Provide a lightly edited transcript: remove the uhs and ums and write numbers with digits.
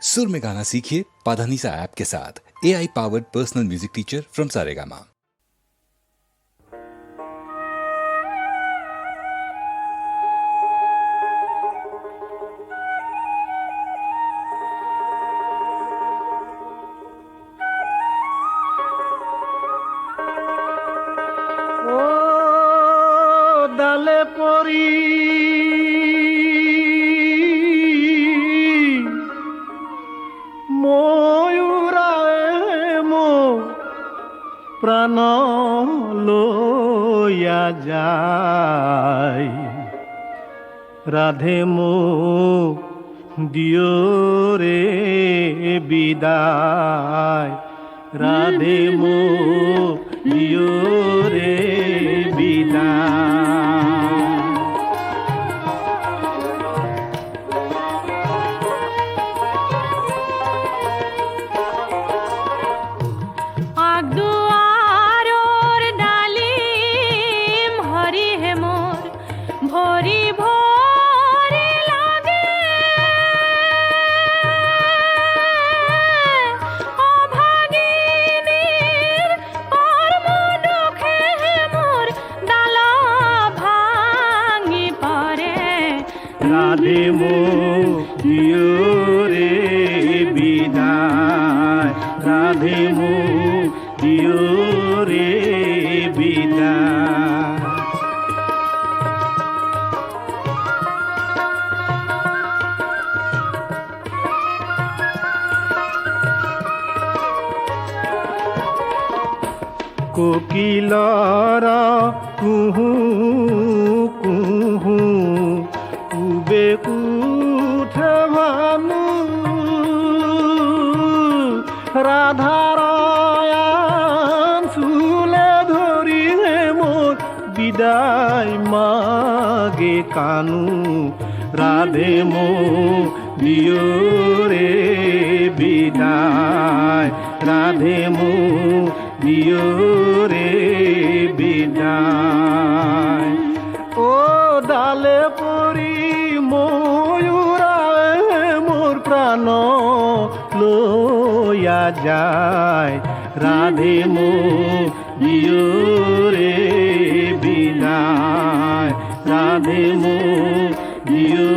सुर में गाना सीखिए पाधानीसा ऐप के साथ। AI powered personal music teacher from Saregama. ডালে পরি ময়ূরায় মো প্রাণ লইয়া যায়, রাধে মো দিও রে বিদায়, রাধে মো দিও রে বিদায়। রাধে মো দিও রে বিদায়, রাধে মো দিও রে বিদায়। কোকিলর কুহু কুহু উবে উঠে ভানু, রাধার চুলে ধরি মোর বিদায় মাগে কানু, রাধে মো দিও রে বিদায়, রাধে মো দিও রে বিদায়। ও ডালে পরি ময়ূরায় মোর প্রাণ লইয়া যায়, রাধে মো দিও রে বিদায়, রাধে মো দিও